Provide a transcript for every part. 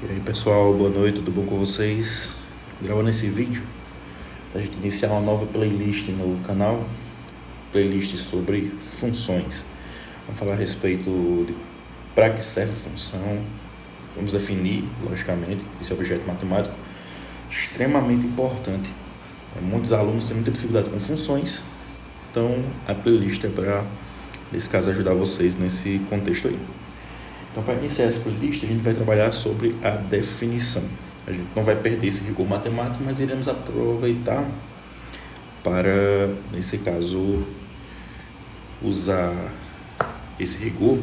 E aí pessoal, boa noite, tudo bom com vocês? Gravando esse vídeo para a gente iniciar uma nova playlist no canal, playlist sobre funções. Vamos falar a respeito de para que serve função, vamos definir, logicamente, esse objeto matemático extremamente importante. Muitos alunos têm muita dificuldade com funções, então a playlist é para, nesse caso, ajudar vocês nesse contexto aí. Então, para iniciar essa playlist, a gente vai trabalhar sobre a definição. A gente não vai perder esse rigor matemático, mas iremos aproveitar para, nesse caso, usar esse rigor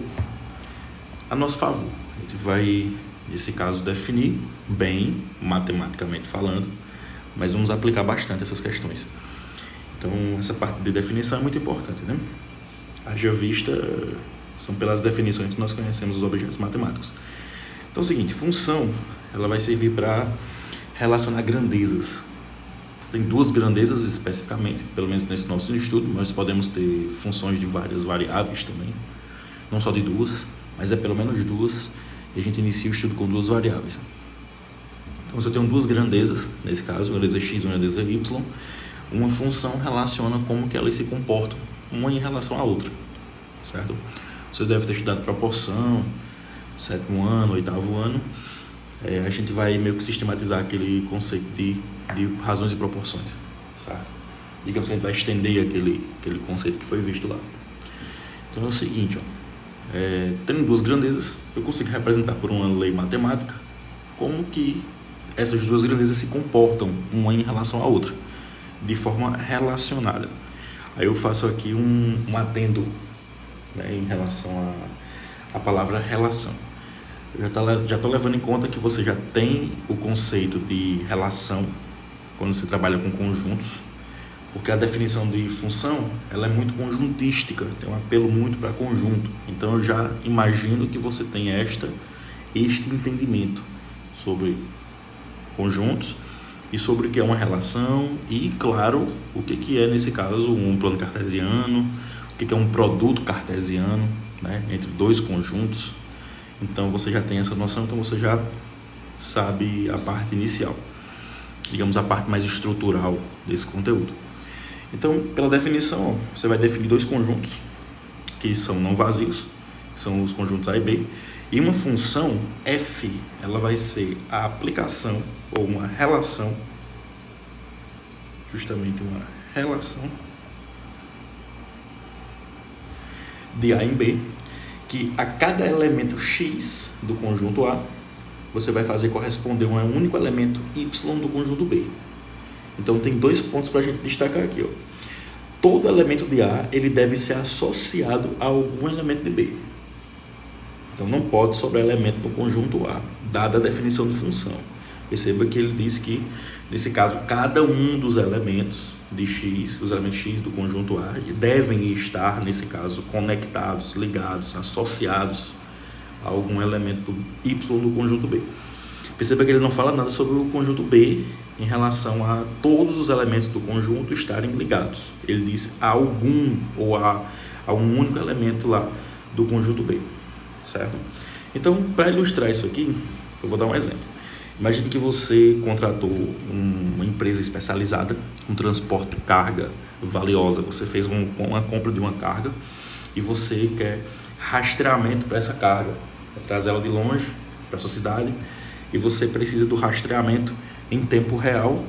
a nosso favor. A gente vai, nesse caso, definir bem, matematicamente falando, mas vamos aplicar bastante essas questões. Então, essa parte de definição é muito importante, né? Haja vista, são pelas definições que nós conhecemos os objetos matemáticos. Então é o seguinte, função, ela vai servir para relacionar grandezas. Tem duas grandezas especificamente, pelo menos nesse nosso estudo. Nós podemos ter funções de várias variáveis também, não só de duas, mas é pelo menos duas, e a gente inicia o estudo com duas variáveis. Então se eu tenho duas grandezas, nesse caso, uma grandeza x e uma grandeza y, uma função relaciona como que elas se comportam, uma em relação à outra, certo? Você deve ter estudado proporção, 7º ano, 8º ano. A gente vai meio que sistematizar aquele conceito de razões e proporções, certo? Digamos que a gente vai estender aquele conceito que foi visto lá. Então é o seguinte, tendo duas grandezas, eu consigo representar por uma lei matemática como que essas duas grandezas se comportam uma em relação à outra, de forma relacionada. Aí eu faço aqui um adendo, né, em relação à palavra relação. Eu já estou levando em conta que você já tem o conceito de relação quando você trabalha com conjuntos, porque a definição de função ela é muito conjuntística, tem um apelo muito para conjunto. Então eu já imagino que você tem este entendimento sobre conjuntos e sobre o que é uma relação e, claro, o que é, nesse caso, um plano cartesiano, o que é um produto cartesiano, né, entre dois conjuntos. Então você já tem essa noção, então você já sabe a parte inicial, digamos a parte mais estrutural desse conteúdo. Então, pela definição, você vai definir dois conjuntos que são não vazios, que são os conjuntos A e B, e uma função f, ela vai ser a aplicação ou uma relação, justamente uma relação de A em B, que a cada elemento x do conjunto A, você vai fazer corresponder a um único elemento y do conjunto B. Então tem dois pontos para a gente destacar aqui, ó. Todo elemento de A, ele deve ser associado a algum elemento de B. Então não pode sobrar elemento no conjunto A, dada a definição de função. Perceba que ele diz que, nesse caso, cada um dos elementos de x, os elementos x do conjunto A, devem estar, nesse caso, conectados, ligados, associados a algum elemento y do conjunto B. Perceba que ele não fala nada sobre o conjunto B em relação a todos os elementos do conjunto estarem ligados. Ele diz a algum ou a um único elemento lá do conjunto B, certo? Então, para ilustrar isso aqui, eu vou dar um exemplo. Imagine que você contratou uma empresa especializada com transporte de carga valiosa. Você fez uma compra de uma carga e você quer rastreamento para essa carga, trazer ela de longe para a sua cidade, e você precisa do rastreamento em tempo real,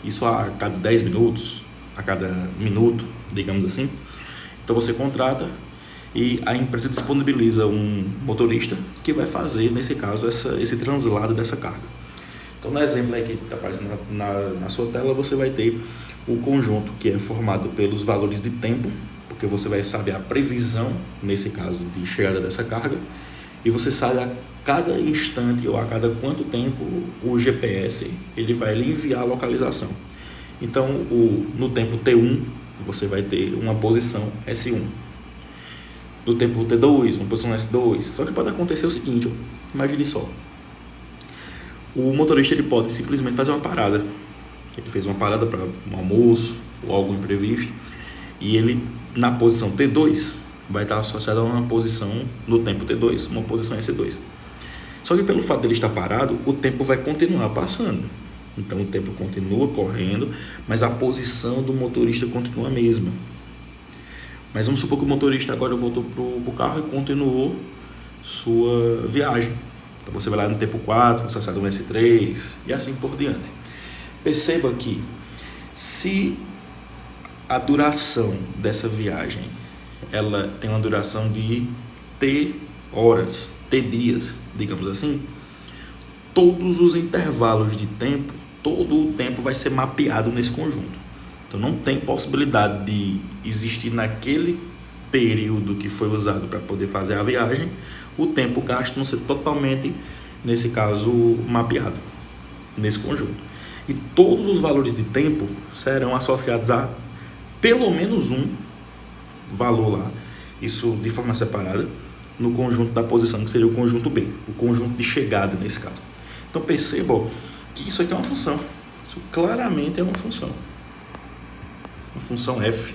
isso a cada 10 minutos, a cada minuto, digamos assim. Então você contrata e a empresa disponibiliza um motorista que vai fazer, nesse caso, esse translado dessa carga. Então, no exemplo aí que está aparecendo na sua tela, você vai ter o conjunto que é formado pelos valores de tempo, porque você vai saber a previsão, nesse caso, de chegada dessa carga, e você sabe a cada instante ou a cada quanto tempo o GPS ele vai lhe enviar a localização. Então, no tempo T1, você vai ter uma posição S1. No tempo T2, uma posição S2. Só que pode acontecer o seguinte, imagine só. O motorista ele pode simplesmente fazer uma parada. Ele fez uma parada para um almoço ou algo imprevisto. E ele, na posição T2, vai estar associado a uma posição no tempo T2, uma posição S2. Só que pelo fato dele estar parado, o tempo vai continuar passando. Então o tempo continua correndo, mas a posição do motorista continua a mesma. Mas vamos supor que o motorista agora voltou para o carro e continuou sua viagem. Então você vai lá no tempo 4, você sai no S3 e assim por diante. Perceba que se a duração dessa viagem ela tem uma duração de T horas, T dias, digamos assim, todos os intervalos de tempo, todo o tempo vai ser mapeado nesse conjunto. Então não tem possibilidade de existir naquele período que foi usado para poder fazer a viagem, o tempo gasto não ser totalmente, nesse caso, mapeado nesse conjunto. E todos os valores de tempo serão associados a pelo menos um valor lá, isso de forma separada, no conjunto da posição, que seria o conjunto B, o conjunto de chegada nesse caso. Então percebam que isso aqui é uma função, isso claramente é uma função f,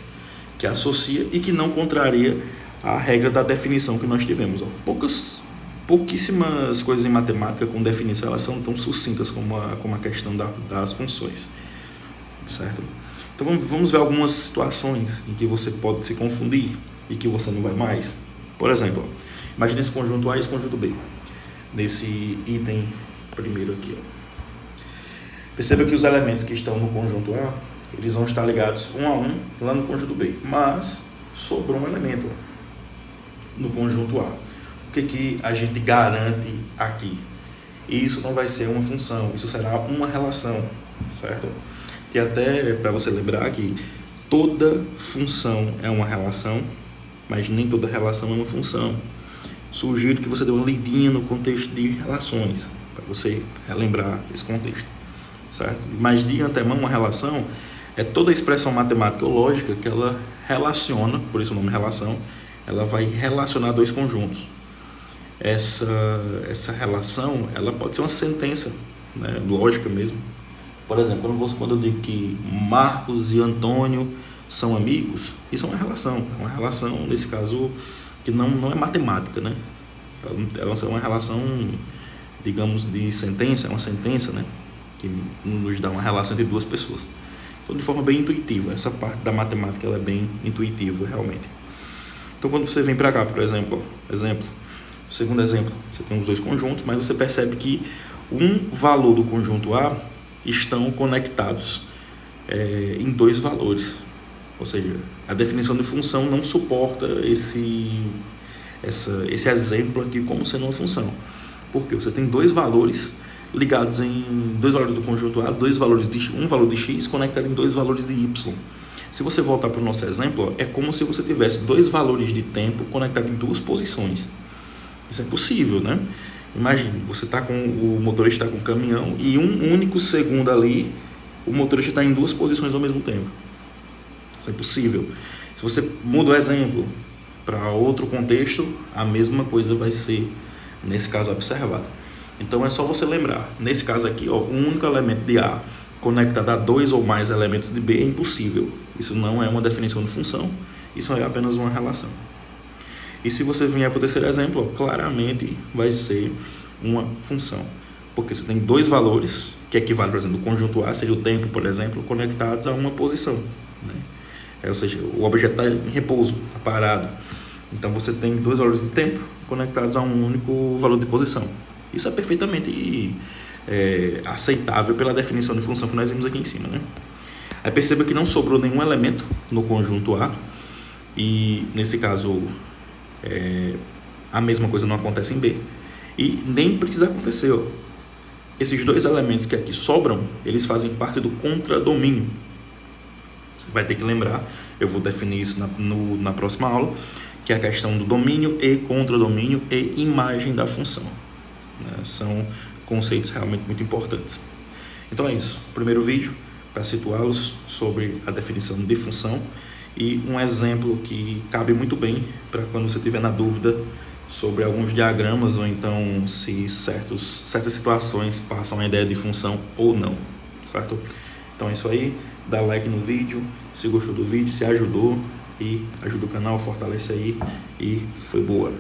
que associa e que não contraria a regra da definição que nós tivemos. Pouquíssimas coisas em matemática com definição elas são tão sucintas como a questão das funções, certo? Então vamos ver algumas situações em que você pode se confundir e que você não vai mais. Por exemplo, imagine esse conjunto A e esse conjunto B, nesse item primeiro aqui. Perceba que os elementos que estão no conjunto A, eles vão estar ligados um a um lá no conjunto B, mas sobrou um elemento no conjunto A. O que a gente garante aqui? Isso não vai ser uma função, isso será uma relação, certo? Tem até para você lembrar que toda função é uma relação, mas nem toda relação é uma função. Sugiro que você dê uma lidinha no contexto de relações, para você relembrar esse contexto, certo? Mas de antemão, uma relação é toda a expressão matemática ou lógica que ela relaciona, por isso o nome relação, ela vai relacionar dois conjuntos. Essa relação, ela pode ser uma sentença, né, lógica mesmo. Por exemplo, quando eu digo que Marcos e Antônio são amigos, isso é uma relação nesse caso que não é matemática, né? Ela é uma relação, digamos, de sentença, é uma sentença, né, que nos dá uma relação entre duas pessoas. Então, de forma bem intuitiva, essa parte da matemática ela é bem intuitiva, realmente. Então, quando você vem para cá, por exemplo, segundo exemplo, você tem os dois conjuntos, mas você percebe que um valor do conjunto A estão conectados em dois valores. Ou seja, a definição de função não suporta esse exemplo aqui como sendo uma função. Porque você tem dois valores ligados em dois valores do conjunto A, um valor de x conectado em dois valores de y. Se você voltar para o nosso exemplo, é como se você tivesse dois valores de tempo conectados em duas posições. Isso é impossível, né? Imagine, o motorista está com o caminhão e um único segundo ali, o motorista está em duas posições ao mesmo tempo. Isso é impossível. Se você muda o exemplo para outro contexto, a mesma coisa vai ser, nesse caso, observada. Então é só você lembrar, nesse caso aqui, um único elemento de A conectado a dois ou mais elementos de B é impossível. Isso não é uma definição de função, isso é apenas uma relação. E se você vier para o terceiro exemplo, claramente vai ser uma função. Porque você tem dois valores, que equivalem, por exemplo, o conjunto A seria o tempo, por exemplo, conectados a uma posição, né? Ou seja, o objeto está em repouso, está parado. Então você tem dois valores de tempo conectados a um único valor de posição. Isso é perfeitamente aceitável pela definição de função que nós vimos aqui em cima, né? Aí perceba que não sobrou nenhum elemento no conjunto A, e nesse caso a mesma coisa não acontece em B, e nem precisa acontecer. Esses dois elementos que aqui sobram, eles fazem parte do contradomínio. Você vai ter que lembrar, eu vou definir isso na próxima aula, que é a questão do domínio e contradomínio e imagem da função, né? São conceitos realmente muito importantes. Então é isso, primeiro vídeo para situá-los sobre a definição de função e um exemplo que cabe muito bem para quando você estiver na dúvida sobre alguns diagramas ou então se certas situações passam a ideia de função ou não, certo? Então é isso aí, dá like no vídeo, se gostou do vídeo, se ajudou e ajuda o canal, fortalece aí e foi boa.